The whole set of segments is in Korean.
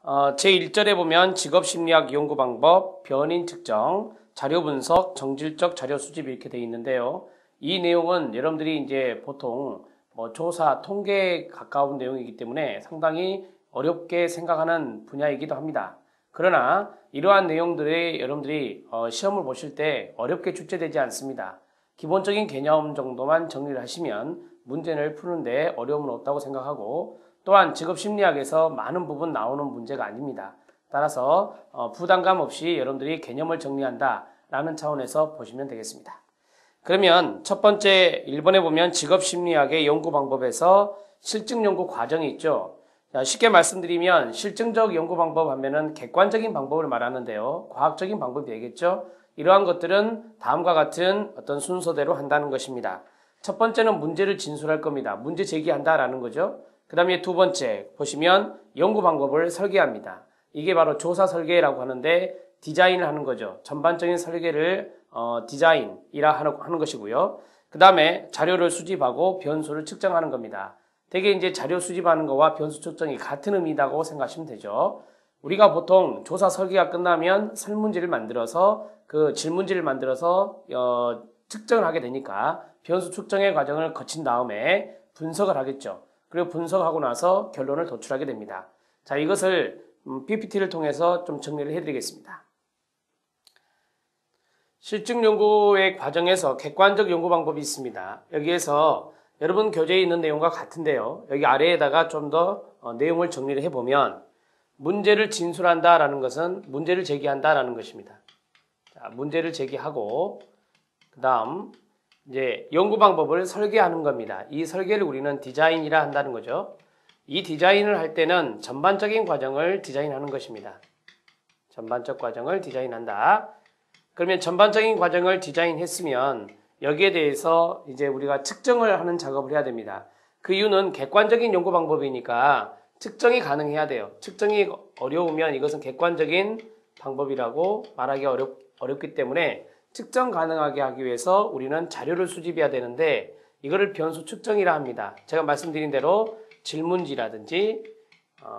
제1절에 보면 직업심리학 연구 방법, 변인 측정, 자료 분석, 정질적 자료 수집 이렇게 되어 있는데요. 이 내용은 여러분들이 이제 보통 조사, 통계에 가까운 내용이기 때문에 상당히 어렵게 생각하는 분야이기도 합니다. 그러나 이러한 내용들이 여러분들이 시험을 보실 때 어렵게 출제되지 않습니다. 기본적인 개념 정도만 정리를 하시면 문제를 푸는데 어려움은 없다고 생각하고, 또한 직업심리학에서 많은 부분 나오는 문제가 아닙니다. 따라서 부담감 없이 여러분들이 개념을 정리한다 라는 차원에서 보시면 되겠습니다. 그러면 첫 번째 1번에 보면 직업심리학의 연구 방법에서 실증 연구 과정이 있죠. 쉽게 말씀드리면 실증적 연구 방법 하면은 객관적인 방법을 말하는데요. 과학적인 방법이 되겠죠. 이러한 것들은 다음과 같은 어떤 순서대로 한다는 것입니다. 첫 번째는 문제를 진술할 겁니다. 문제 제기한다라는 거죠. 그 다음에 두 번째 보시면 연구 방법을 설계합니다. 이게 바로 조사 설계라고 하는데 디자인을 하는 거죠. 전반적인 설계를 디자인이라 하는 것이고요. 그 다음에 자료를 수집하고 변수를 측정하는 겁니다. 되게 이제 자료 수집하는 거와 변수 측정이 같은 의미라고 생각하시면 되죠. 우리가 보통 조사 설계가 끝나면 설문지를 만들어서 그 질문지를 만들어서 측정을 하게 되니까 변수 측정의 과정을 거친 다음에 분석을 하겠죠. 그리고 분석하고 나서 결론을 도출하게 됩니다. 자, 이것을 PPT를 통해서 좀 정리를 해드리겠습니다. 실증 연구의 과정에서 객관적 연구 방법이 있습니다. 여기에서 여러분 교재에 있는 내용과 같은데요. 여기 아래에다가 좀 더 내용을 정리를 해보면 문제를 진술한다라는 것은 문제를 제기한다라는 것입니다. 자, 문제를 제기하고 그 다음 이제 연구 방법을 설계하는 겁니다. 이 설계를 우리는 디자인이라 한다는 거죠. 이 디자인을 할 때는 전반적인 과정을 디자인하는 것입니다. 전반적 과정을 디자인한다. 그러면 전반적인 과정을 디자인했으면 여기에 대해서 이제 우리가 측정을 하는 작업을 해야 됩니다. 그 이유는 객관적인 연구 방법이니까 측정이 가능해야 돼요. 측정이 어려우면 이것은 객관적인 방법이라고 말하기 어렵기 때문에 측정 가능하게 하기 위해서 우리는 자료를 수집해야 되는데 이거를 변수 측정이라 합니다. 제가 말씀드린 대로 질문지라든지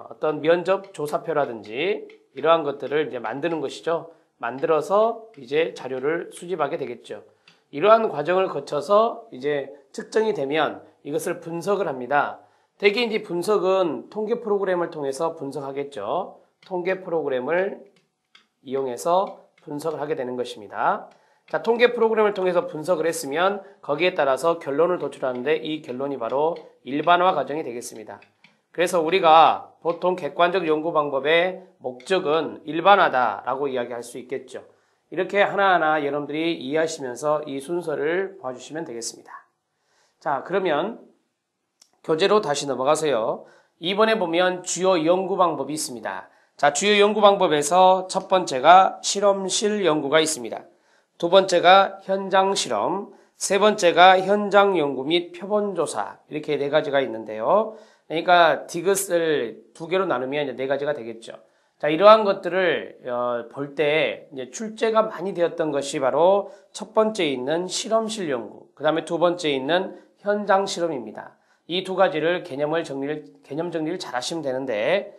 어떤 면접 조사표라든지 이러한 것들을 이제 만드는 것이죠. 만들어서 이제 자료를 수집하게 되겠죠. 이러한 과정을 거쳐서 이제 측정이 되면 이것을 분석을 합니다. 대개 이제 분석은 통계 프로그램을 통해서 분석하겠죠. 통계 프로그램을 이용해서 분석을 하게 되는 것입니다. 자, 통계 프로그램을 통해서 분석을 했으면 거기에 따라서 결론을 도출하는데 이 결론이 바로 일반화 과정이 되겠습니다. 그래서 우리가 보통 객관적 연구 방법의 목적은 일반화다라고 이야기할 수 있겠죠. 이렇게 하나하나 여러분들이 이해하시면서 이 순서를 봐주시면 되겠습니다. 자, 그러면 교재로 다시 넘어가세요. 2번에 보면 주요 연구 방법이 있습니다. 자, 주요 연구 방법에서 첫 번째가 실험실 연구가 있습니다. 두 번째가 현장 실험, 세 번째가 현장 연구 및 표본조사, 이렇게 네 가지가 있는데요. 그러니까 디귿을 두 개로 나누면 이제 네 가지가 되겠죠. 자, 이러한 것들을 볼 때 이제 출제가 많이 되었던 것이 바로 첫 번째에 있는 실험실 연구, 그 다음에 두 번째에 있는 현장 실험입니다. 이 두 가지를 개념 정리를 잘 하시면 되는데,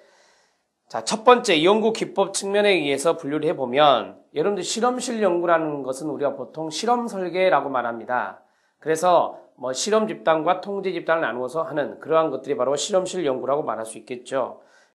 자, 첫 번째 연구 기법 측면에 의해서 분류를 해보면 여러분들 실험실 연구라는 것은 우리가 보통 실험 설계라고 말합니다. 그래서 실험 집단과 통제 집단을 나누어서 하는 그러한 것들이 바로 실험실 연구라고 말할 수 있겠죠.